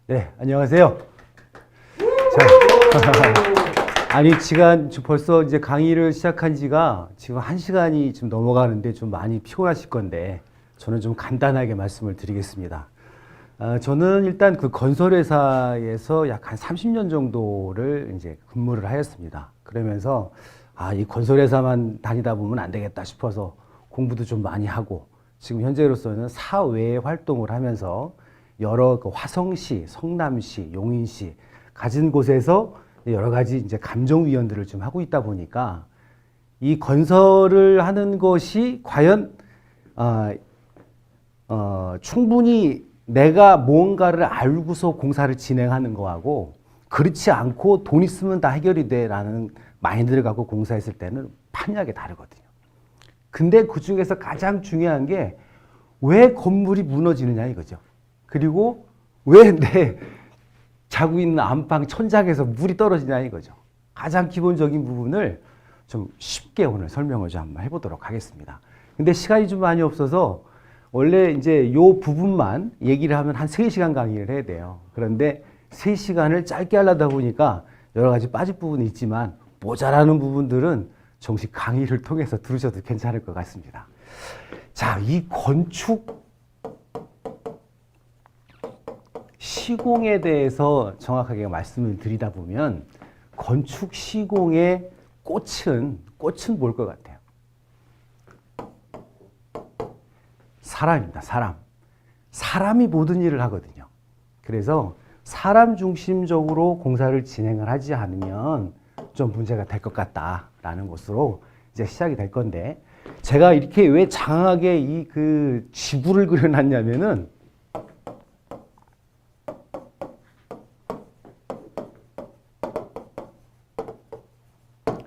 네, 안녕하세요. 자, 아니, 지금 벌써 이제 강의를 시작한 지가 지금 1시간이 좀 넘어가는데 좀 많이 피곤하실 건데 저는 좀 간단하게 말씀을 드리겠습니다. 저는 일단 그 건설회사에서 약 한 30년 정도를 이제 근무를 하였습니다. 그러면서 이 건설회사만 다니다 보면 안 되겠다 싶어서 공부도 좀 많이 하고 지금 현재로서는 사외 활동을 하면서 여러 그 화성시, 성남시, 용인시 가진 곳에서 여러 가지 이제 감정위원들을 좀 하고 있다 보니까 이 건설을 하는 것이 과연 충분히 내가 뭔가를 알고서 공사를 진행하는 거하고 그렇지 않고 돈 있으면 다 해결이 돼라는 마인드를 갖고 공사했을 때는 판이하게 다르거든요. 근데 그 중에서 가장 중요한 게 왜 건물이 무너지느냐 이거죠. 그리고 왜 내 자고 있는 안방 천장에서 물이 떨어지냐 이거죠. 가장 기본적인 부분을 좀 쉽게 오늘 설명을 좀 한번 해보도록 하겠습니다. 근데 시간이 좀 많이 없어서 원래 이제 요 부분만 얘기를 하면 한 3시간 강의를 해야 돼요. 그런데 3시간을 짧게 하려다 보니까 여러 가지 빠질 부분이 있지만 모자라는 부분들은 정식 강의를 통해서 들으셔도 괜찮을 것 같습니다. 자, 이 건축 시공에 대해서 정확하게 말씀을 드리다 보면 건축 시공의 꽃은 뭘 것 같아요? 사람입니다. 사람이 모든 일을 하거든요. 그래서 사람 중심적으로 공사를 진행을 하지 않으면 좀 문제가 될 것 같다라는 것으로 이제 시작이 될 건데 제가 이렇게 왜 장하게 이 그 지구를 그려놨냐면은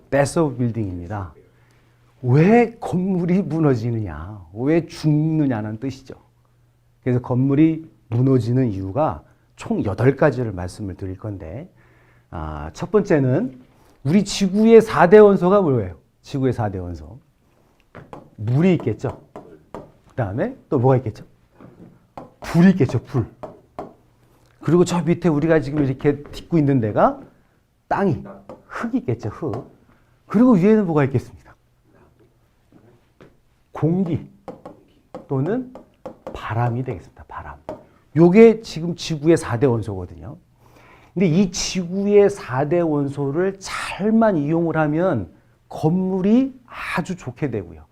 베스 오브 빌딩입니다. 왜 건물이 무너지느냐, 왜 죽느냐는 뜻이죠. 그래서 건물이 무너지는 이유가 총 8가지를 말씀을 드릴 건데 첫 번째는 우리 지구의 4대 원소가 뭐예요? 지구의 4대 원소. 물이 있겠죠. 그 다음에 또 뭐가 있겠죠? 불이 있겠죠, 불. 그리고 저 밑에 우리가 지금 이렇게 딛고 있는 데가 땅이, 흙이 있겠죠, 흙. 그리고 위에는 뭐가 있겠습니까? 공기 또는 바람이 되겠습니다. 바람. 요게 지금 지구의 4대 원소거든요. 근데 이 지구의 4대 원소를 잘만 이용을 하면 건물이 아주 좋게 되고요.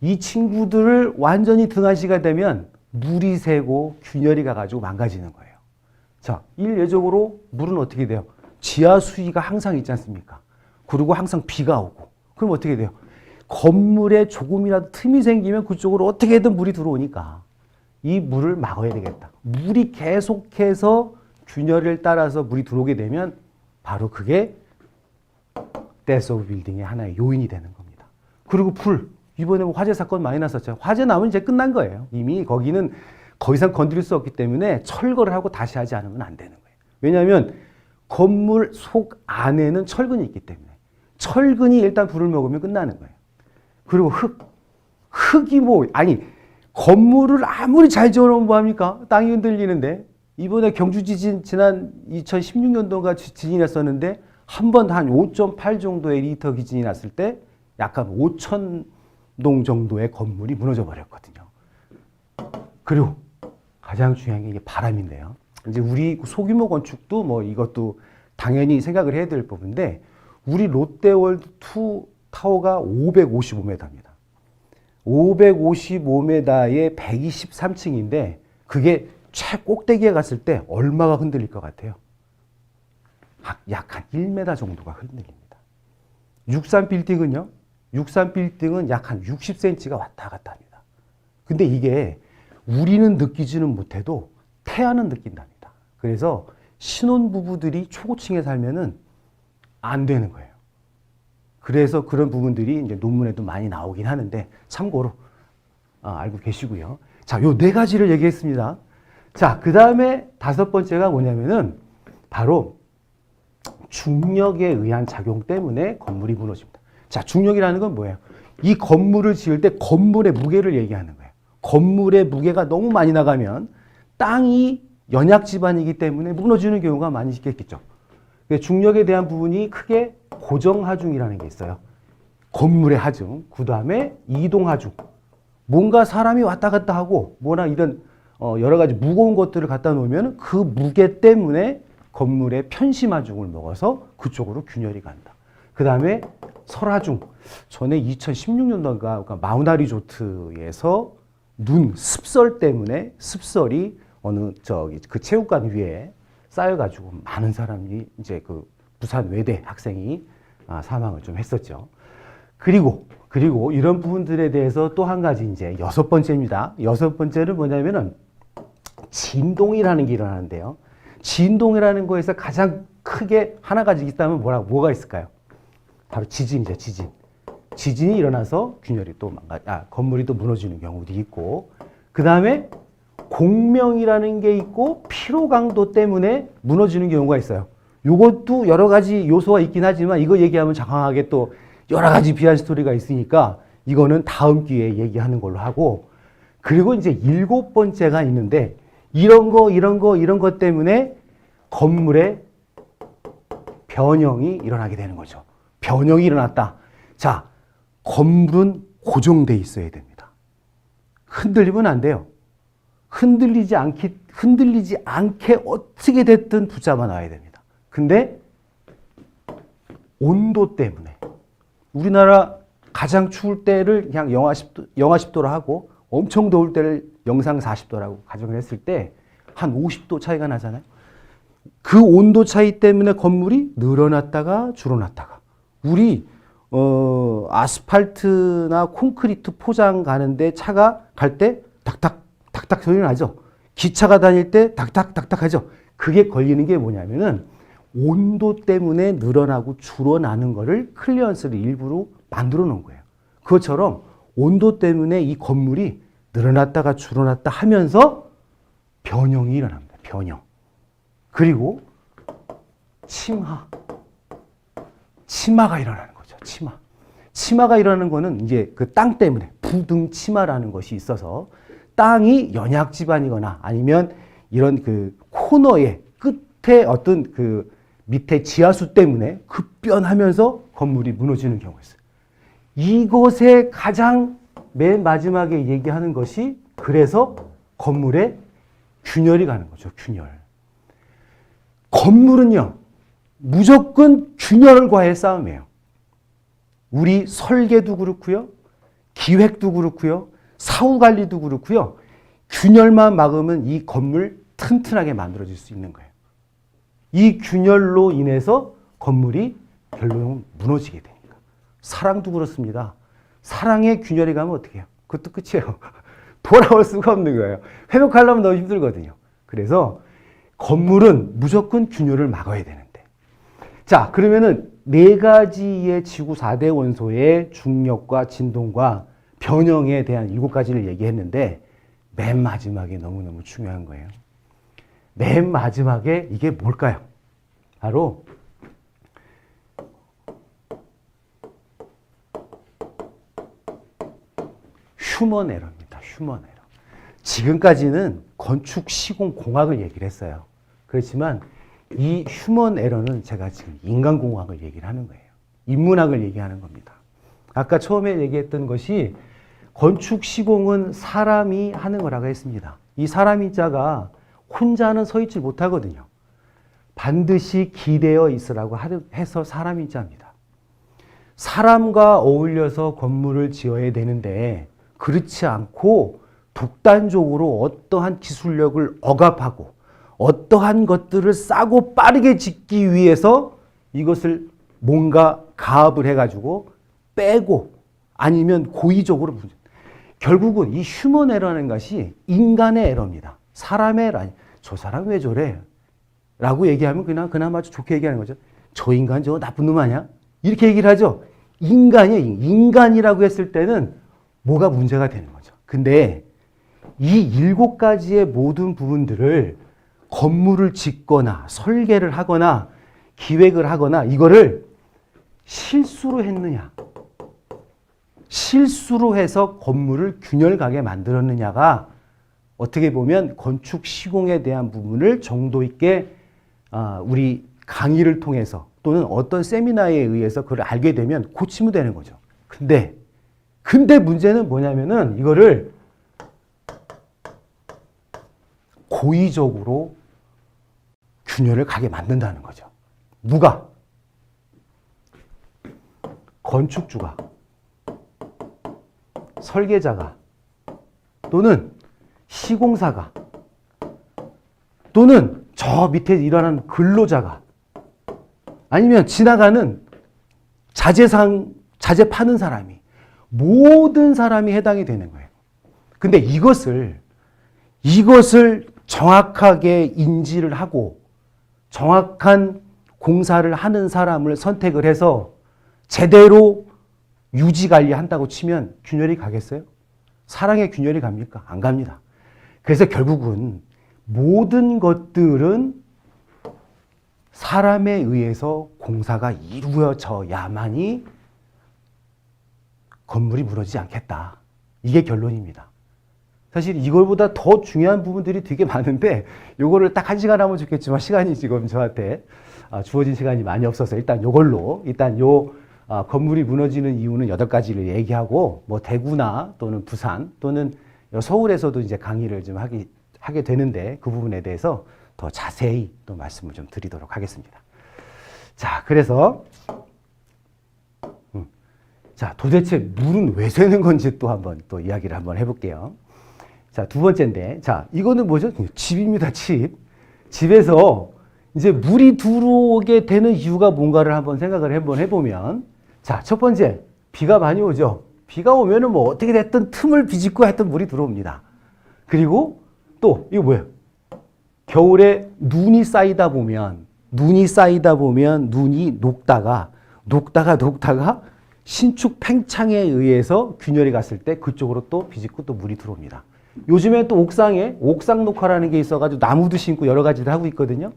이 친구들을 완전히 등한시가 되면 물이 새고 균열이 가가지고 망가지는 거예요. 자, 일례적으로 물은 어떻게 돼요? 지하 수위가 항상 있지 않습니까? 그리고 항상 비가 오고. 그럼 어떻게 돼요? 건물에 조금이라도 틈이 생기면 그쪽으로 어떻게든 물이 들어오니까 이 물을 막아야 되겠다. 물이 계속해서 균열을 따라서 물이 들어오게 되면 바로 그게 데스 오브 빌딩의 하나의 요인이 되는 겁니다. 그리고 불. 이번에 뭐 화재 사건 많이 났었죠. 화재 나면 이제 끝난 거예요. 이미 거기는 더 이상 건드릴 수 없기 때문에 철거를 하고 다시 하지 않으면 안 되는 거예요. 왜냐하면 건물 속 안에는 철근이 있기 때문에 철근이 일단 불을 먹으면 끝나는 거예요. 그리고 흙이 건물을 아무리 잘 지어놓으면 뭐합니까? 땅이 흔들리는데 이번에 경주 지진 지난 2016년도가 지진이 났었는데 한 번 한 5.8 정도의 리터 기진이 났을 때 약간 5,000동 정도의 건물이 무너져 버렸거든요. 그리고 가장 중요한 게 이게 바람인데요. 이제 우리 소규모 건축도 뭐 이것도 당연히 생각을 해야 될 부분인데 우리 롯데월드 2 타워가 555m입니다. 555m에 123층인데 그게 최꼭대기에 갔을 때 얼마가 흔들릴 것 같아요? 약 한 1m 정도가 흔들립니다. 63빌딩은요? 63빌딩은 약 한 60cm가 왔다 갔다 합니다. 근데 이게 우리는 느끼지는 못해도 태아는 느낀답니다. 그래서 신혼부부들이 초고층에 살면은 안 되는 거예요. 그래서 그런 부분들이 이제 논문에도 많이 나오긴 하는데 참고로 알고 계시고요. 자, 요 4가지를 얘기했습니다. 자, 그 다음에 5번째가 뭐냐면은 바로 중력에 의한 작용 때문에 건물이 무너집니다. 자, 중력이라는 건 뭐예요? 이 건물을 지을 때 건물의 무게를 얘기하는 거예요. 건물의 무게가 너무 많이 나가면 땅이 연약 지반이기 때문에 무너지는 경우가 많이 있겠죠. 중력에 대한 부분이 크게 고정하중이라는 게 있어요. 건물의 하중, 그 다음에 이동하중. 뭔가 사람이 왔다 갔다 하고 뭐나 이런 여러 가지 무거운 것들을 갖다 놓으면 그 무게 때문에 건물의 편심하중을 먹어서 그쪽으로 균열이 간다. 그 다음에 설하중. 전에 2016년도인가 그러니까 마우나리조트에서 습설 때문에 습설이 그 체육관 위에 쌓여가지고 많은 사람이 이제 그 부산 외대 학생이 사망을 좀 했었죠. 그리고 이런 부분들에 대해서 또 한 가지 이제 6번째입니다. 6번째는 뭐냐면은 진동이라는 게 일어나는데요. 진동이라는 거에서 가장 크게 하나 가지 있다면 뭐가 있을까요? 바로 지진이죠, 지진. 지진이 일어나서 균열이 건물이 또 무너지는 경우도 있고, 그 다음에 공명이라는 게 있고, 피로 강도 때문에 무너지는 경우가 있어요. 이것도 여러 가지 요소가 있긴 하지만 이거 얘기하면 장황하게 또 여러 가지 비하인드 스토리가 있으니까 이거는 다음 기회에 얘기하는 걸로 하고, 그리고 이제 7번째가 있는데 이런 것 때문에 건물에 변형이 일어나게 되는 거죠. 변형이 일어났다. 자, 건물은 고정돼 있어야 됩니다. 흔들리면 안 돼요. 흔들리지 않게 어떻게 됐든 붙잡아 놔야 됩니다. 근데 온도 때문에 우리나라 가장 추울 때를 그냥 영하 10도로 하고 엄청 더울 때를 영상 40도라고 가정을 했을 때 한 50도 차이가 나잖아요. 그 온도 차이 때문에 건물이 늘어났다가 줄어났다가 우리 아스팔트나 콘크리트 포장 가는데 차가 갈 때 닥닥 소리 나죠. 기차가 다닐 때 닥닥 하죠. 그게 걸리는 게 뭐냐면은 온도 때문에 늘어나고 줄어나는 거를 클리어런스를 일부러 만들어 놓은 거예요. 그것처럼 온도 때문에 이 건물이 늘어났다가 줄어났다 하면서 변형이 일어납니다. 변형. 그리고 치마가 일어나는 거죠. 치마가 일어나는 거는 이제 그 땅 때문에 부등치마라는 것이 있어서 땅이 연약 지반이거나 아니면 이런 그 코너의 끝에 어떤 그 밑에 지하수 때문에 급변하면서 건물이 무너지는 경우가 있어요. 이것에 가장 맨 마지막에 얘기하는 것이 그래서 건물에 균열이 가는 거죠. 균열. 건물은요, 무조건 균열과의 싸움이에요. 우리 설계도 그렇고요, 기획도 그렇고요, 사후관리도 그렇고요, 균열만 막으면 이 건물 튼튼하게 만들어질 수 있는 거예요. 이 균열로 인해서 건물이 결국은 무너지게 되니까. 사랑도 그렇습니다. 사랑에 균열이 가면 어떻게 해요? 그것도 끝이에요. 돌아올 수가 없는 거예요. 회복하려면 너무 힘들거든요. 그래서 건물은 무조건 균열을 막아야 되는데. 자, 그러면은 4가지의 지구 4대 원소의 중력과 진동과 변형에 대한 7가지를 얘기했는데 맨 마지막에 너무너무 중요한 거예요. 맨 마지막에 이게 뭘까요? 바로 휴먼 에러입니다. 휴먼 에러. 지금까지는 건축 시공 공학을 얘기를 했어요. 그렇지만 이 휴먼 에러는 제가 지금 인간 공학을 얘기를 하는 거예요. 인문학을 얘기하는 겁니다. 아까 처음에 얘기했던 것이 건축 시공은 사람이 하는 거라고 했습니다. 이 사람이 자가 혼자는 서 있지 못하거든요. 반드시 기대어 있으라고 해서 사람이 자입니다. 사람과 어울려서 건물을 지어야 되는데 그렇지 않고 독단적으로 어떠한 기술력을 억압하고 어떠한 것들을 싸고 빠르게 짓기 위해서 이것을 뭔가 가압을 해가지고 빼고 아니면 고의적으로 결국은 이 휴먼 에러라는 것이 인간의 에러입니다. 사람의 에러. 저 사람 왜 저래? 라고 얘기하면 그나마 좋게 얘기하는 거죠. 저 인간 저 나쁜 놈 아니야? 이렇게 얘기를 하죠. 인간이에요. 인간이라고 했을 때는 뭐가 문제가 되는 거죠. 근데 이 7가지의 모든 부분들을 건물을 짓거나 설계를 하거나 기획을 하거나 이거를 실수로 했느냐, 실수로 해서 건물을 균열가게 만들었느냐가 어떻게 보면 건축 시공에 대한 부분을 정도 있게 우리 강의를 통해서 또는 어떤 세미나에 의해서 그걸 알게 되면 고치면 되는 거죠. 근데 문제는 뭐냐면은 이거를 고의적으로 균열을 가게 만든다는 거죠. 누가? 건축주가, 설계자가, 또는 시공사가, 또는 저 밑에 일하는 근로자가, 아니면 지나가는 자재 파는 사람이, 모든 사람이 해당이 되는 거예요. 근데 이것을 정확하게 인지를 하고 정확한 공사를 하는 사람을 선택을 해서 제대로 유지 관리한다고 치면 균열이 가겠어요? 사랑의 균열이 갑니까? 안 갑니다. 그래서 결국은 모든 것들은 사람에 의해서 공사가 이루어져야만이 건물이 무너지지 않겠다. 이게 결론입니다. 사실 이걸보다 더 중요한 부분들이 되게 많은데 이거를 딱 1시간 하면 좋겠지만 시간이 지금 저한테 주어진 시간이 많이 없어서 일단 이걸로 건물이 무너지는 이유는 8가지를 얘기하고 뭐 대구나 또는 부산 또는 서울에서도 이제 강의를 좀 하게 되는데 그 부분에 대해서 더 자세히 또 말씀을 좀 드리도록 하겠습니다. 자, 그래서 도대체 물은 왜 새는 건지 또 한번 또 이야기를 한번 해볼게요. 자, 두 번째인데, 자, 이거는 뭐죠? 집입니다, 집. 집에서 이제 물이 들어오게 되는 이유가 뭔가를 한번 생각을 한번 해보면, 자, 첫 번째, 비가 많이 오죠? 비가 오면은 뭐 어떻게 됐든 틈을 비집고 하여튼 물이 들어옵니다. 그리고 또, 이거 뭐예요? 겨울에 눈이 쌓이다 보면 눈이 녹다가 신축 팽창에 의해서 균열이 갔을 때 그쪽으로 또 비집고 또 물이 들어옵니다. 요즘에 또 옥상에 옥상 녹화라는 게 있어가지고 나무도 심고 여러 가지를 하고 있거든요.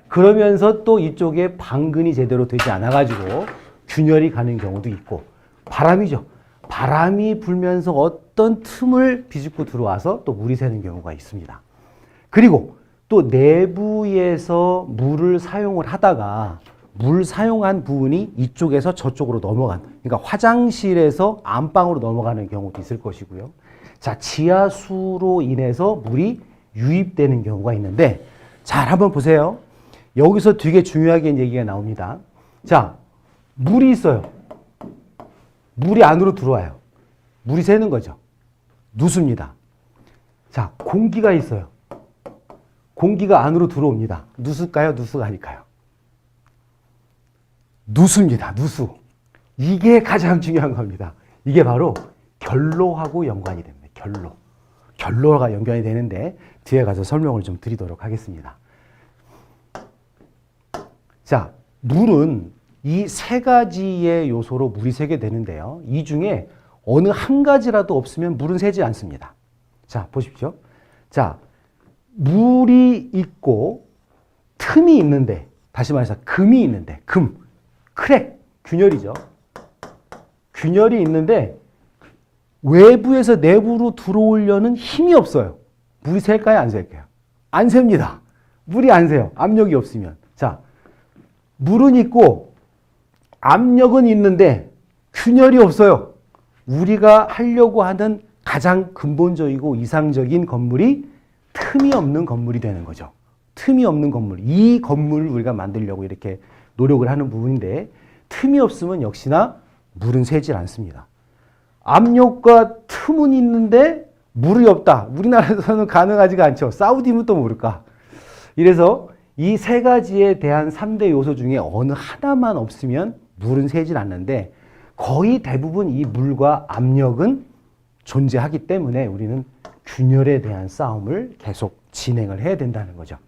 그러면서 또 이쪽에 방근이 제대로 되지 않아가지고 균열이 가는 경우도 있고, 바람이죠. 바람이 불면서 어떤 틈을 비집고 들어와서 또 물이 새는 경우가 있습니다. 그리고 또 내부에서 물을 사용을 하다가 물 사용한 부분이 이쪽에서 저쪽으로 넘어간, 그러니까 화장실에서 안방으로 넘어가는 경우도 있을 것이고요. 자, 지하수로 인해서 물이 유입되는 경우가 있는데, 잘 한번 보세요. 여기서 되게 중요하게 얘기가 나옵니다. 자, 물이 있어요. 물이 안으로 들어와요. 물이 새는 거죠. 누수입니다. 자, 공기가 있어요. 공기가 안으로 들어옵니다. 누수일까요? 누수가 아닐까요? 누수입니다. 누수. 이게 가장 중요한 겁니다. 이게 바로 결로하고 연관이 됩니다. 결로가 연관이 되는데 뒤에 가서 설명을 좀 드리도록 하겠습니다. 자, 물은 이 3가지의 요소로 물이 새게 되는데요. 이 중에 어느 한 가지라도 없으면 물은 새지 않습니다. 자, 보십시오. 자, 물이 있고 틈이 있는데, 다시 말해서 금이 있는데, 크랙, 균열이죠. 균열이 있는데 외부에서 내부로 들어오려는 힘이 없어요. 물이 셀까요? 안 셀까요? 안 셉니다. 물이 안 새요. 압력이 없으면. 자, 물은 있고 압력은 있는데 균열이 없어요. 우리가 하려고 하는 가장 근본적이고 이상적인 건물이 틈이 없는 건물이 되는 거죠. 틈이 없는 건물. 이 건물을 우리가 만들려고 이렇게 노력을 하는 부분인데, 틈이 없으면 역시나 물은 새질 않습니다. 압력과 틈은 있는데 물이 없다. 우리나라에서는 가능하지가 않죠. 사우디면 또 모를까. 이래서 이 3가지에 대한 3대 요소 중에 어느 하나만 없으면 물은 새질 않는데, 거의 대부분 이 물과 압력은 존재하기 때문에 우리는 균열에 대한 싸움을 계속 진행을 해야 된다는 거죠.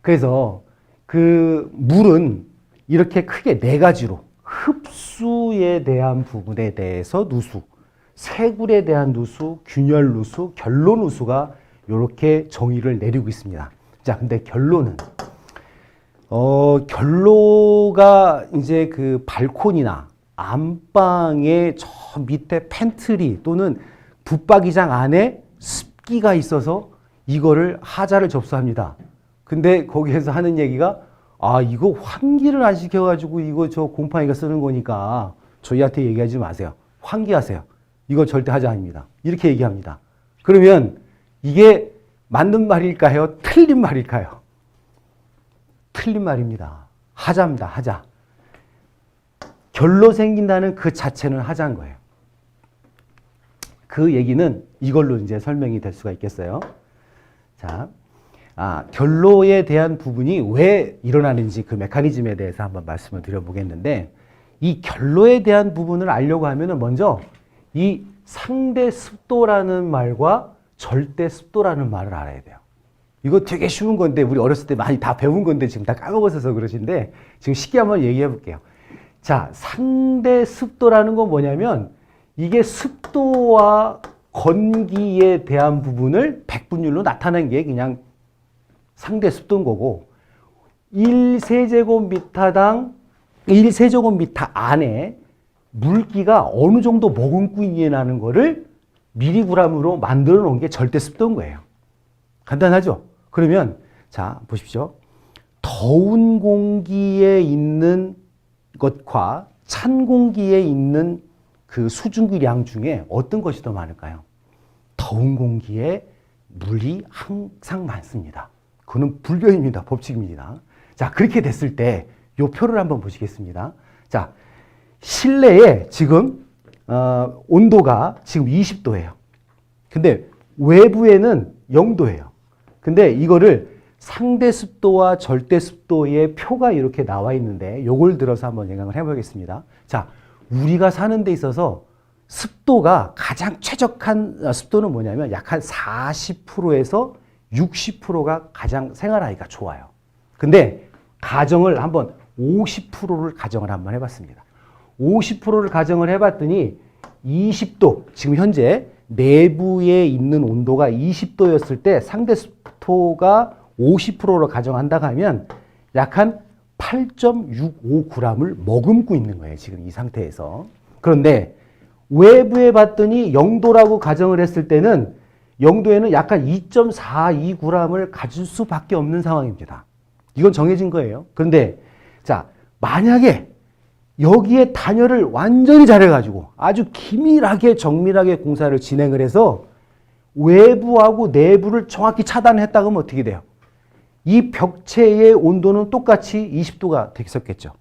그래서 그 물은 이렇게 크게 4가지로, 흡수에 대한 부분에 대해서 누수, 세굴에 대한 누수, 균열 누수, 결로 누수가 이렇게 정의를 내리고 있습니다. 자, 근데 결로는 결로가 이제 그 발코니나 안방의 저 밑에 팬트리 또는 붙박이장 안에 습기가 있어서 이거를 하자를 접수합니다. 근데 거기에서 하는 얘기가 이거 환기를 안 시켜가지고 이거 저 곰팡이가 쓰는 거니까 저희한테 얘기하지 마세요. 환기하세요. 이거 절대 하자 아닙니다. 이렇게 얘기합니다. 그러면 이게 맞는 말일까요? 틀린 말일까요? 틀린 말입니다. 하자입니다. 하자. 결로 생긴다는 그 자체는 하자인 거예요. 그 얘기는 이걸로 이제 설명이 될 수가 있겠어요. 자, 결로에 대한 부분이 왜 일어나는지 그 메커니즘에 대해서 한번 말씀을 드려보겠는데, 이 결로에 대한 부분을 알려고 하면은 먼저 이 상대 습도라는 말과 절대 습도라는 말을 알아야 돼요. 이거 되게 쉬운 건데 우리 어렸을 때 많이 다 배운 건데 지금 다 까먹어서 그러신데 지금 쉽게 한번 얘기해 볼게요. 자, 상대 습도라는 건 뭐냐면 이게 습도와 건기에 대한 부분을 백분율로 나타낸 게 그냥 상대 습도인 거고, 1세제곱미터당 1세제곱미터 안에 물기가 어느 정도 머금고 있냐는 거를 미리그램으로 만들어 놓은 게 절대 습도인 거예요. 간단하죠? 그러면 자, 보십시오. 더운 공기에 있는 것과 찬 공기에 있는 그 수증기량 중에 어떤 것이 더 많을까요? 더운 공기에 물이 항상 많습니다. 그거는 불변입니다. 법칙입니다. 자, 그렇게 됐을 때 이 표를 한번 보시겠습니다. 자, 실내에 지금 온도가 지금 20도예요. 근데 외부에는 0도예요. 근데 이거를 상대 습도와 절대 습도의 표가 이렇게 나와 있는데 요걸 들어서 한번 생각을 해보겠습니다. 자, 우리가 사는 데 있어서 습도가 가장 최적한 습도는 뭐냐면 약 한 40%에서 60%가 가장 생활하기가 좋아요. 근데 가정을 한번 50%를 가정을 한번 해봤습니다. 50%를 가정을 해봤더니 20도, 지금 현재 내부에 있는 온도가 20도였을 때 상대 습도가 50%로 가정한다고 하면 약 한 8.65g을 머금고 있는 거예요. 지금 이 상태에서. 그런데 외부에 봤더니 0도라고 가정을 했을 때는 0도에는 약간 2.42g을 가질 수밖에 없는 상황입니다. 이건 정해진 거예요. 그런데 자, 만약에 여기에 단열을 완전히 잘해가지고 아주 기밀하게 정밀하게 공사를 진행을 해서 외부하고 내부를 정확히 차단했다고 하면 어떻게 돼요? 이 벽체의 온도는 똑같이 20도가 됐었겠죠.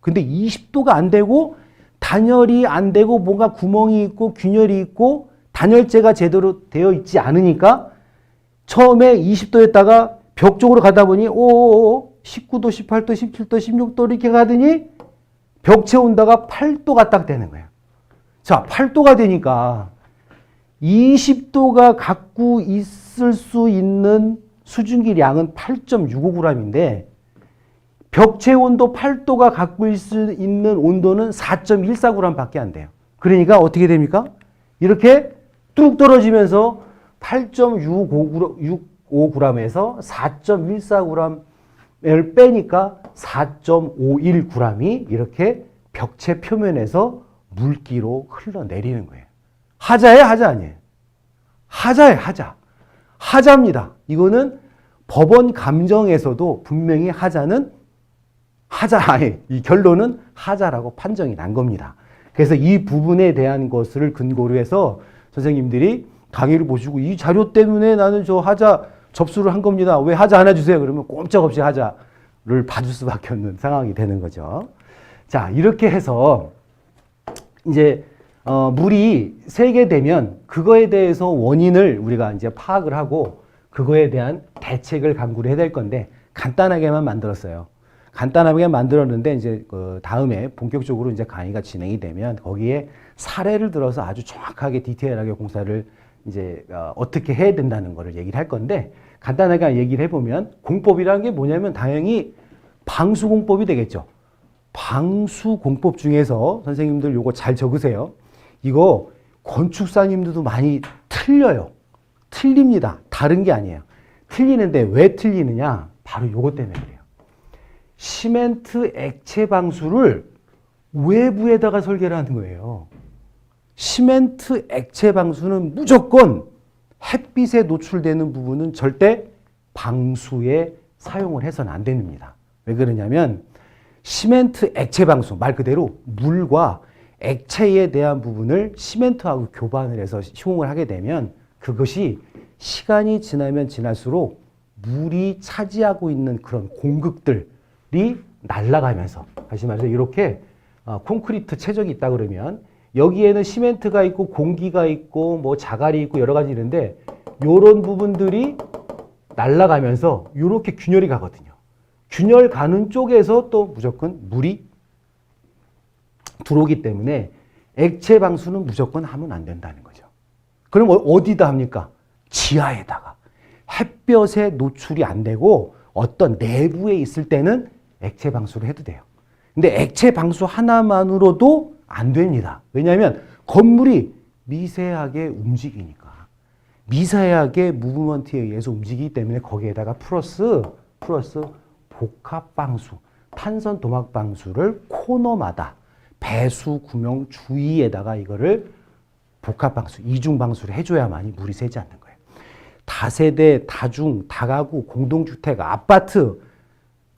근데 20도가 안 되고 단열이 안 되고 뭔가 구멍이 있고 균열이 있고 단열재가 제대로 되어 있지 않으니까 처음에 20도였다가 벽 쪽으로 가다 보니 19도, 18도, 17도, 16도 이렇게 가더니 벽체 온도가 8도가 딱 되는 거예요. 자, 8도가 되니까 20도가 갖고 있을 수 있는 수증기량은 8.65g인데 벽체 온도 8도가 갖고 있을 수 있는 온도는 4.14g 밖에 안 돼요. 그러니까 어떻게 됩니까? 이렇게 뚝 떨어지면서 8.65g에서 4.14g을 빼니까 4.51g이 이렇게 벽체 표면에서 물기로 흘러내리는 거예요. 하자예요, 하자 아니에요? 하자예요, 하자. 하자입니다. 이거는 법원 감정에서도 분명히 하자는 이 결론은 하자라고 판정이 난 겁니다. 그래서 이 부분에 대한 것을 근거로 해서 선생님들이 강의를 보시고 이 자료 때문에 나는 저 하자 접수를 한 겁니다. 왜 하자 하나 주세요. 그러면 꼼짝없이 하자를 받을 수밖에 없는 상황이 되는 거죠. 자, 이렇게 해서 이제 물이 새게 되면 그거에 대해서 원인을 우리가 이제 파악을 하고 그거에 대한 대책을 강구를 해야 될 건데 간단하게만 만들었어요. 간단하게 만들었는데 이제 그 다음에 본격적으로 이제 강의가 진행이 되면 거기에 사례를 들어서 아주 정확하게 디테일하게 공사를 이제 어떻게 해야 된다는 거를 얘기를 할 건데 간단하게 얘기를 해보면 공법이라는 게 뭐냐면 당연히 방수공법이 되겠죠. 방수공법 중에서 선생님들 요거 잘 적으세요. 이거 건축사님들도 많이 틀려요. 틀립니다. 다른 게 아니에요. 틀리는데 왜 틀리느냐? 바로 요거 때문에 그래요. 시멘트 액체 방수를 외부에다가 설계를 하는 거예요. 시멘트 액체 방수는 무조건 햇빛에 노출되는 부분은 절대 방수에 사용을 해서는 안 됩니다. 왜 그러냐면 시멘트 액체 방수, 말 그대로 물과 액체에 대한 부분을 시멘트하고 교반을 해서 시공을 하게 되면 그것이 시간이 지나면 지날수록 물이 차지하고 있는 그런 공극들이 날아가면서, 다시 말해서 이렇게 콘크리트 최적이 있다 그러면 여기에는 시멘트가 있고 공기가 있고 뭐 자갈이 있고 여러 가지 있는데 이런 부분들이 날아가면서 이렇게 균열이 가거든요. 균열 가는 쪽에서 또 무조건 물이 들어오기 때문에 액체 방수는 무조건 하면 안 된다는 거죠. 그럼 어디다 합니까? 지하에다가. 햇볕에 노출이 안 되고 어떤 내부에 있을 때는 액체 방수를 해도 돼요. 근데 액체 방수 하나만으로도 안 됩니다. 왜냐하면 건물이 미세하게 움직이니까. 미세하게 무브먼트에 의해서 움직이기 때문에 거기에다가 플러스 복합 방수, 탄선 도막 방수를 코너마다 배수 구멍 주위에다가 이거를 복합 방수, 이중 방수를 해줘야만이 물이 새지 않는 거예요. 다세대, 다중, 다가구, 공동주택, 아파트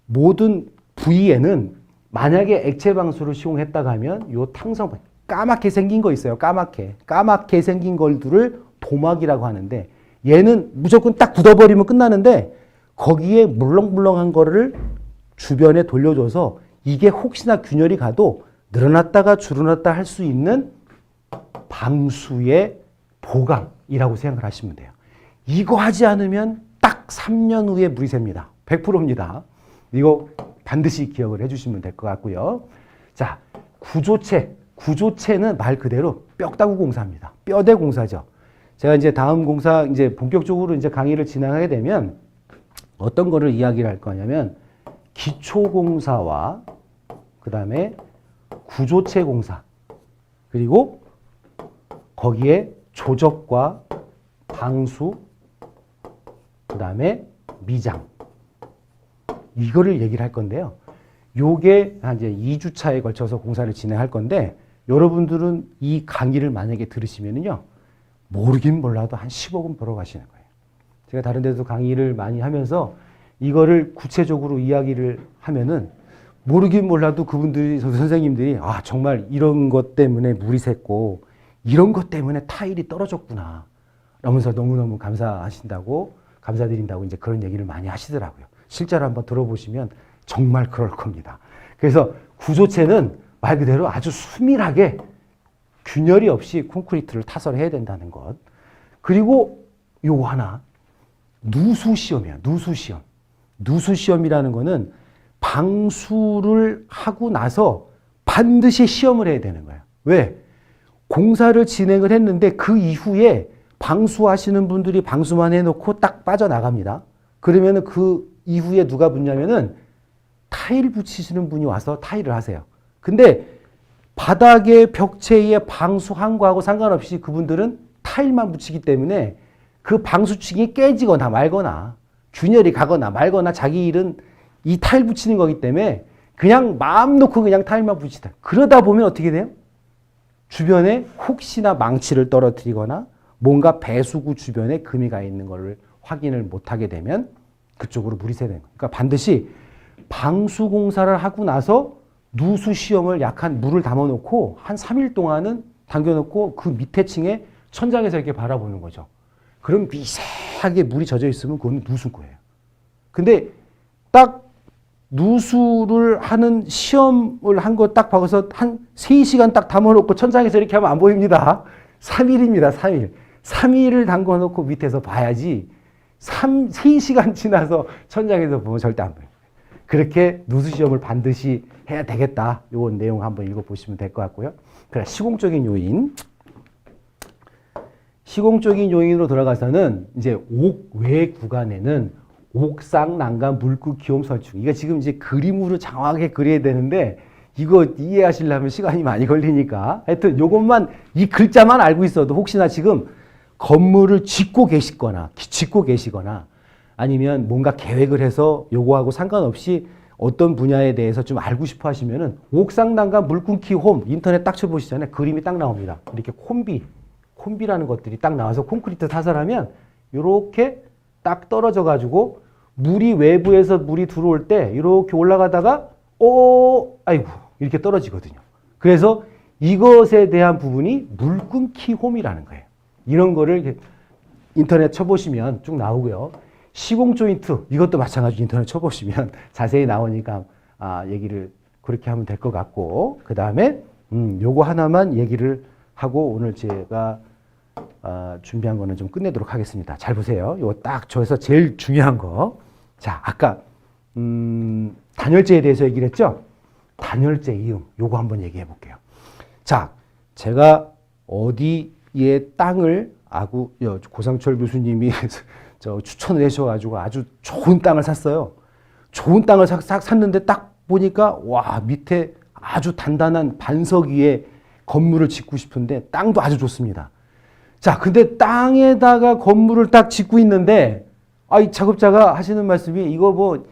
모든 부위에는 만약에 액체 방수를 시공했다가 하면 요 탕성 까맣게 생긴 거 있어요. 까맣게 생긴 걸들을 도막이라고 하는데 얘는 무조건 딱 굳어버리면 끝나는데 거기에 물렁물렁한 거를 주변에 돌려줘서 이게 혹시나 균열이 가도 늘어났다가 줄어났다 할 수 있는 방수의 보강이라고 생각을 하시면 돼요. 이거 하지 않으면 딱 3년 후에 물이 셉니다. 100%입니다. 이거 반드시 기억을 해주시면 될 것 같고요. 자, 구조체. 구조체는 말 그대로 뼈다구 공사입니다. 뼈대 공사죠. 제가 이제 다음 공사 이제 본격적으로 이제 강의를 진행하게 되면 어떤 거를 이야기를 할 거냐면 기초 공사와 그 다음에 구조체 공사 그리고 거기에 조적과 방수 그 다음에 미장 이거를 얘기를 할 건데요. 요게 한 이제 2주차에 걸쳐서 공사를 진행할 건데 여러분들은 이 강의를 만약에 들으시면은요. 모르긴 몰라도 한 10억은 벌어가시는 거예요. 제가 다른 데도 강의를 많이 하면서 이거를 구체적으로 이야기를 하면은 모르긴 몰라도 그분들이, 선생님들이 아, 정말 이런 것 때문에 물이 샜고 이런 것 때문에 타일이 떨어졌구나. 라면서 너무너무 감사드린다고 이제 그런 얘기를 많이 하시더라고요. 실제로 한번 들어보시면 정말 그럴 겁니다. 그래서 구조체는 말 그대로 아주 수밀하게 균열이 없이 콘크리트를 타설을 해야 된다는 것. 그리고 요거 하나. 누수시험이야. 누수시험. 누수시험이라는 거는 방수를 하고 나서 반드시 시험을 해야 되는 거예요. 왜? 공사를 진행을 했는데 그 이후에 방수하시는 분들이 방수만 해놓고 딱 빠져나갑니다. 그러면은 그 이후에 누가 붙냐면은 타일 붙이시는 분이 와서 타일을 하세요. 근데 바닥에 벽체에 방수한 거하고 상관없이 그분들은 타일만 붙이기 때문에 그 방수층이 깨지거나 말거나 균열이 가거나 말거나 자기 일은 이 타일 붙이는 거기 때문에 그냥 마음 놓고 그냥 타일만 붙이다. 그러다 보면 어떻게 돼요? 주변에 혹시나 망치를 떨어뜨리거나 뭔가 배수구 주변에 금이 가 있는 거를 확인을 못하게 되면 그쪽으로 물이 새는 거예요. 그러니까 반드시 방수 공사를 하고 나서 누수 시험을 약한 물을 담아놓고 한 3일 동안은 담겨놓고 그 밑에 층에 천장에서 이렇게 바라보는 거죠. 그럼 미세하게 물이 젖어 있으면 그건 누수인 거예요. 근데 딱 누수를 하는 시험을 한 거 딱 봐서 한 3시간 딱 담아놓고 천장에서 이렇게 하면 안 보입니다. 3일입니다. 3일. 3일을 담궈놓고 밑에서 봐야지 3시간 지나서 천장에서 보면 절대 안 보여요. 그렇게 누수 시험을 반드시 해야 되겠다. 요건 내용 한번 읽어보시면 될 것 같고요. 그래, 시공적인 요인. 시공적인 요인으로 들어가서는 이제 옥외 구간에는 옥상 난간 물구 기홈 설치. 이거 지금 이제 그림으로 장황하게 그려야 되는데 이거 이해하시려면 시간이 많이 걸리니까 하여튼 요것만 이 글자만 알고 있어도 혹시나 지금 건물을 짓고 계시거나 아니면 뭔가 계획을 해서 요거하고 상관없이 어떤 분야에 대해서 좀 알고 싶어 하시면은 옥상 난간 물꿈키 홈 인터넷 딱 쳐보시잖아요. 그림이 딱 나옵니다. 이렇게 콤비 콤비라는 것들이 딱 나와서 콘크리트 타설하면 이렇게 딱 떨어져 가지고 물이 외부에서 물이 들어올 때 이렇게 올라가다가 아이고 이렇게 떨어지거든요. 그래서 이것에 대한 부분이 물끊기 홈이라는 거예요. 이런 거를 인터넷 쳐보시면 쭉 나오고요. 시공 조인트 이것도 마찬가지로 인터넷 쳐보시면 자세히 나오니까 얘기를 그렇게 하면 될 것 같고, 그 다음에 요거 하나만 얘기를 하고 오늘 제가 준비한 거는 좀 끝내도록 하겠습니다. 잘 보세요. 요거 딱 저에서 제일 중요한 거. 자, 아까 단열재에 대해서 얘기를 했죠. 단열재 이음 요거 한번 얘기해 볼게요. 자, 제가 어디에 땅을 고상철 교수님이 추천을 해주셔가지고 아주 좋은 땅을 샀어요. 좋은 땅을 샀는데 딱 보니까 와, 밑에 아주 단단한 반석 위에 건물을 짓고 싶은데 땅도 아주 좋습니다. 자, 근데 땅에다가 건물을 딱 짓고 있는데 이 작업자가 하시는 말씀이 이거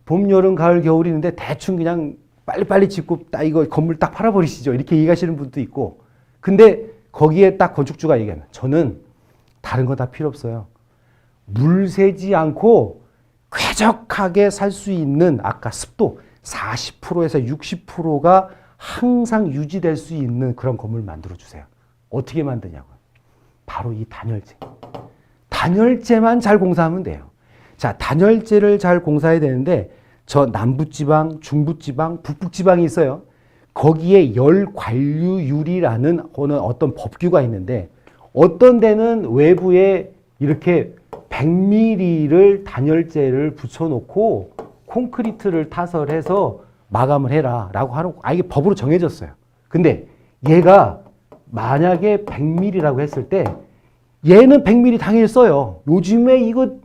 봄, 여름, 가을, 겨울이 있는데 대충 그냥 빨리빨리 짓고 이거 건물 딱 팔아버리시죠. 이렇게 얘기하시는 분도 있고. 근데 거기에 딱 건축주가 얘기하면 저는 다른 거 다 필요 없어요. 물 새지 않고 쾌적하게 살 수 있는 아까 습도 40%에서 60%가 항상 유지될 수 있는 그런 건물 만들어 주세요. 어떻게 만드냐고요? 바로 이 단열재. 단열재만 잘 공사하면 돼요. 자, 단열재를 잘 공사해야 되는데 저 남부지방, 중부지방, 북부지방이 있어요. 거기에 열관류율이라는 어떤 법규가 있는데 어떤 데는 외부에 이렇게 100mm를 단열재를 붙여놓고 콘크리트를 타설해서 마감을 해라 라고 하는 이게 법으로 정해졌어요. 근데 얘가 만약에 100mm라고 했을 때 얘는 100mm 당연히 써요. 요즘에 이거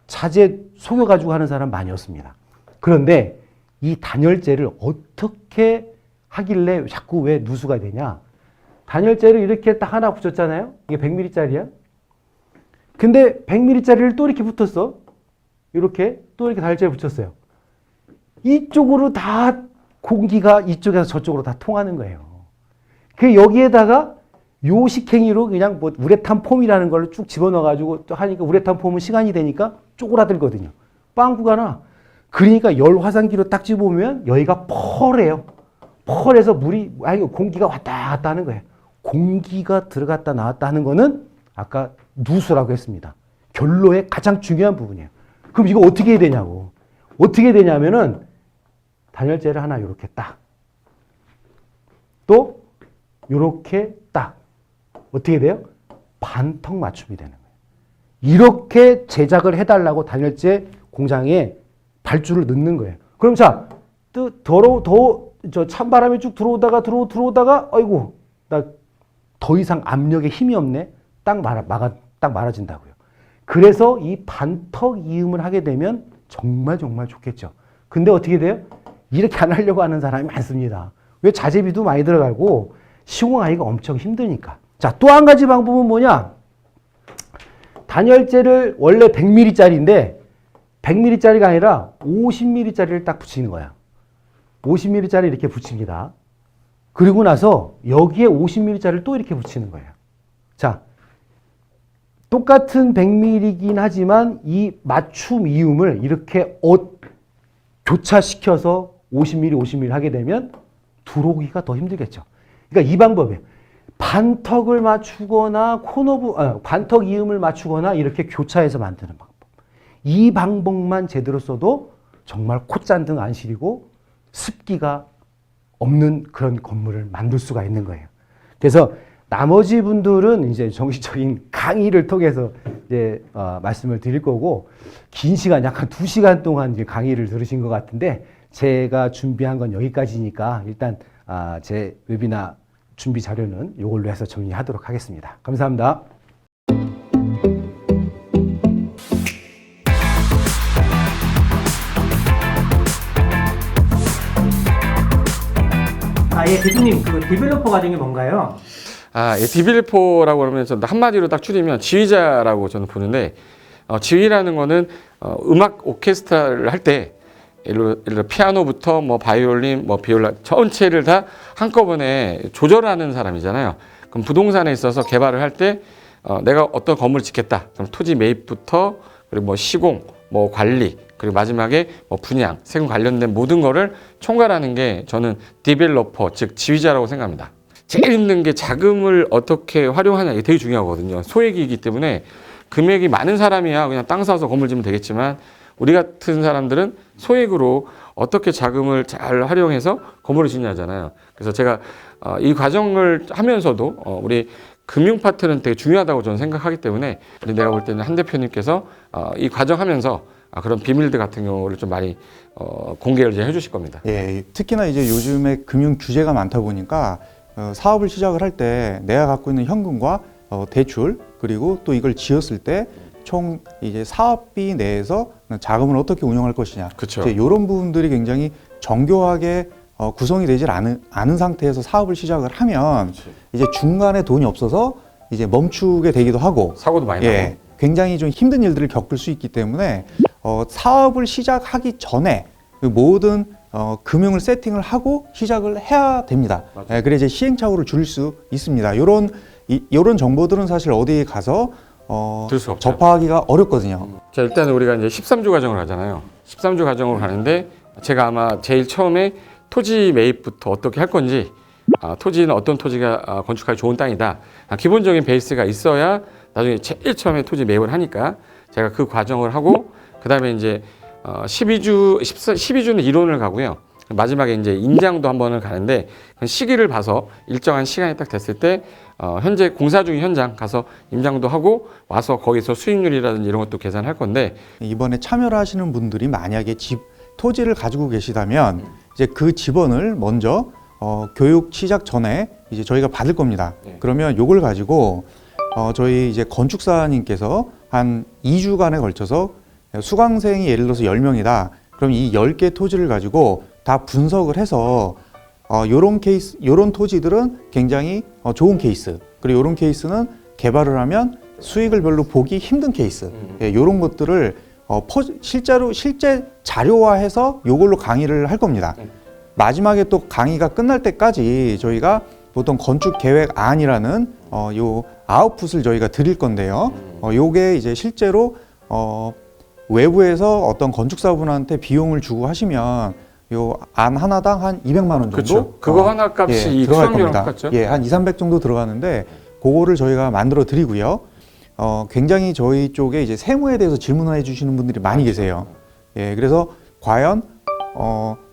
자재 속여가지고 하는 사람 많이 없습니다. 그런데 이 단열재를 어떻게 하길래 자꾸 왜 누수가 되냐? 단열재를 이렇게 딱 하나 붙였잖아요. 이게 100mm짜리야. 근데 100mm짜리를 또 이렇게 붙었어. 이렇게 또 이렇게 단열재를 붙였어요. 이쪽으로 다 공기가 이쪽에서 저쪽으로 다 통하는 거예요. 그 여기에다가 요식행위로 그냥 우레탄 폼이라는 걸 쭉 집어넣어가지고 또 하니까 우레탄 폼은 시간이 되니까 쪼그라들거든요. 빵꾸가 나. 그러니까 열 화산기로 딱 집어보면 여기가 펄해요. 펄해서 공기가 왔다 갔다 하는 거예요. 공기가 들어갔다 나왔다 하는 거는 아까 누수라고 했습니다. 결로의 가장 중요한 부분이에요. 그럼 이거 어떻게 해야 되냐고. 어떻게 되냐면은 단열재를 하나 이렇게 딱. 또 이렇게 딱. 어떻게 돼요? 반턱 맞춤이 되는 거예요. 이렇게 제작을 해달라고 단열재 공장에 발주를 넣는 거예요. 그럼 자, 찬바람이 쭉 들어오다가 아이고 나 더 이상 압력에 힘이 없네. 딱 말아진다고요. 그래서 이 반턱 이음을 하게 되면 정말 좋겠죠. 근데 어떻게 돼요? 이렇게 안 하려고 하는 사람이 많습니다. 왜? 자재비도 많이 들어가고 시공하기가 엄청 힘드니까. 자, 또 한 가지 방법은 뭐냐? 단열재를 원래 100mm짜리인데 100mm짜리가 아니라 50mm짜리를 딱 붙이는 거야. 50mm짜리 이렇게 붙입니다. 그리고 나서 여기에 50mm짜리를 또 이렇게 붙이는 거예요. 자, 똑같은 100mm이긴 하지만 이 맞춤 이음을 이렇게 교차시켜서 50mm 하게 되면 들어오기가 더 힘들겠죠. 그러니까 이 방법이에요. 반턱을 맞추거나 반턱 이음을 맞추거나 이렇게 교차해서 만드는 방법. 이 방법만 제대로 써도 정말 콧잔등 안 시리고 습기가 없는 그런 건물을 만들 수가 있는 거예요. 그래서 나머지 분들은 이제 정식적인 강의를 통해서 이제 말씀을 드릴 거고, 긴 시간, 약 한 2시간 동안 이제 강의를 들으신 것 같은데, 제가 준비한 건 여기까지니까 일단 제 웨비나 준비 자료는 이걸로 해서 정리하도록 하겠습니다. 감사합니다. 예, 대표님, 그 디벨로퍼 과정이 뭔가요? 예, 디벨로퍼라고 하면 저는 한마디로 딱 줄이면 지휘자라고 저는 보는데, 지휘라는 거는 음악 오케스트라를 할 때 예를 들어 피아노부터 바이올린, 비올라 전체를 다 한꺼번에 조절하는 사람이잖아요. 그럼 부동산에 있어서 개발을 할 때 내가 어떤 건물을 짓겠다. 그럼 토지 매입부터 그리고 뭐 시공, 뭐 관리, 그리고 마지막에 뭐 분양, 세금 관련된 모든 거를 총괄하는 게 저는 디벨로퍼, 즉 지휘자라고 생각합니다. 제일 힘든 게 자금을 어떻게 활용하냐, 이게 되게 중요하거든요. 소액이기 때문에 금액이 많은 사람이야 그냥 땅 사서 건물 지으면 되겠지만 우리 같은 사람들은 소액으로 어떻게 자금을 잘 활용해서 건물을 짓냐잖아요. 그래서 제가 이 과정을 하면서도 우리 금융 파트는 되게 중요하다고 저는 생각하기 때문에 내가 볼 때는 한 대표님께서 이 과정하면서 그런 비밀들 같은 경우를 좀 많이 공개를 이제 해주실 겁니다. 예, 특히나 이제 요즘에 금융 규제가 많다 보니까 사업을 시작을 할 때 내가 갖고 있는 현금과 대출 그리고 또 이걸 지었을 때 총 이제 사업비 내에서 자금을 어떻게 운영할 것이냐. 그렇죠. 이런 부분들이 굉장히 정교하게 구성이 되질 않은 상태에서 사업을 시작을 하면 이제 중간에 돈이 없어서 이제 멈추게 되기도 하고 사고도 많이 나고. 예, 굉장히 좀 힘든 일들을 겪을 수 있기 때문에 사업을 시작하기 전에 모든 금융을 세팅을 하고 시작을 해야 됩니다. 예, 그래 이제 시행착오를 줄일 수 있습니다. 이런 정보들은 사실 어디에 가서 들 수 없죠. 접하기가 어렵거든요. 자, 일단 우리가 이제 13주 과정을 하잖아요. 13주 과정으로 가는데 제가 아마 제일 처음에 토지 매입부터 어떻게 할 건지, 토지는 어떤 토지가 건축하기 좋은 땅이다. 기본적인 베이스가 있어야 나중에 제일 처음에 토지 매입을 하니까 제가 그 과정을 하고 그다음에 이제 12주는 이론을 가고요. 마지막에 이제 임장도 한 번을 가는데 시기를 봐서 일정한 시간이 딱 됐을 때 현재 공사 중인 현장 가서 임장도 하고 와서 거기서 수익률이라든지 이런 것도 계산할 건데 이번에 참여를 하시는 분들이 만약에 토지를 가지고 계시다면 이제 그 지번을 먼저 교육 시작 전에 이제 저희가 받을 겁니다. 그러면 요걸 가지고 저희 이제 건축사님께서 한 2주간에 걸쳐서 수강생이 예를 들어서 10명이다. 그럼 이 10개 토지를 가지고 다 분석을 해서 요런 토지들은 굉장히 좋은 케이스. 그리고 요런 케이스는 개발을 하면 수익을 별로 보기 힘든 케이스. 예, 요런 것들을 실제 자료화해서 요걸로 강의를 할 겁니다. 마지막에 또 강의가 끝날 때까지 저희가 보통 건축 계획안이라는 요 아웃풋을 저희가 드릴 건데요. 요게 이제 실제로 외부에서 어떤 건축사분한테 비용을 주고 하시면 요 안 하나당 한 200만 원 정도. 그렇죠. 그거 하나 값이 이 들어갈 수강료랑 겁니다. 똑같죠? 예, 한 2, 300 정도 들어가는데 그거를 저희가 만들어 드리고요. 굉장히 저희 쪽에 이제 세무에 대해서 질문을 해주시는 분들이 많이 계세요. 예, 그래서 과연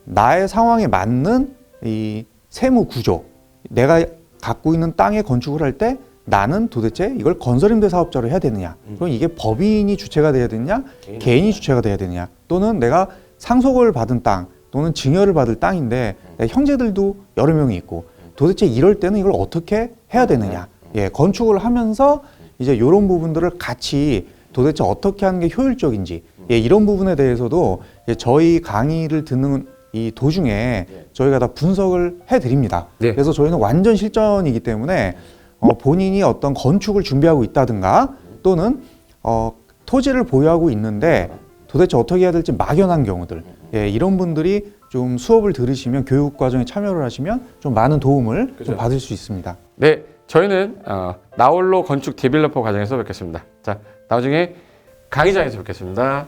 나의 상황에 맞는 이 세무 구조, 내가 갖고 있는 땅에 건축을 할 때 나는 도대체 이걸 건설임대 사업자로 해야 되느냐? 그럼 이게 법인이 주체가 돼야 되느냐? 개인이 주체가 돼야 되느냐? 또는 내가 상속을 받은 땅 또는 증여를 받을 땅인데 내 형제들도 여러 명이 있고 도대체 이럴 때는 이걸 어떻게 해야 되느냐? 예, 건축을 하면서 이제 이런 부분들을 같이 도대체 어떻게 하는 게 효율적인지 예, 이런 부분에 대해서도 저희 강의를 듣는 이 도중에 저희가 다 분석을 해드립니다. 네. 그래서 저희는 완전 실전이기 때문에 본인이 어떤 건축을 준비하고 있다든가 또는 토지를 보유하고 있는데 도대체 어떻게 해야 될지 막연한 경우들 예, 이런 분들이 좀 수업을 들으시면 교육 과정에 참여를 하시면 좀 많은 도움을 좀 받을 수 있습니다. 네, 저희는 나홀로 건축 디벨로퍼 과정에서 뵙겠습니다. 자, 나중에 강의장에서 뵙겠습니다.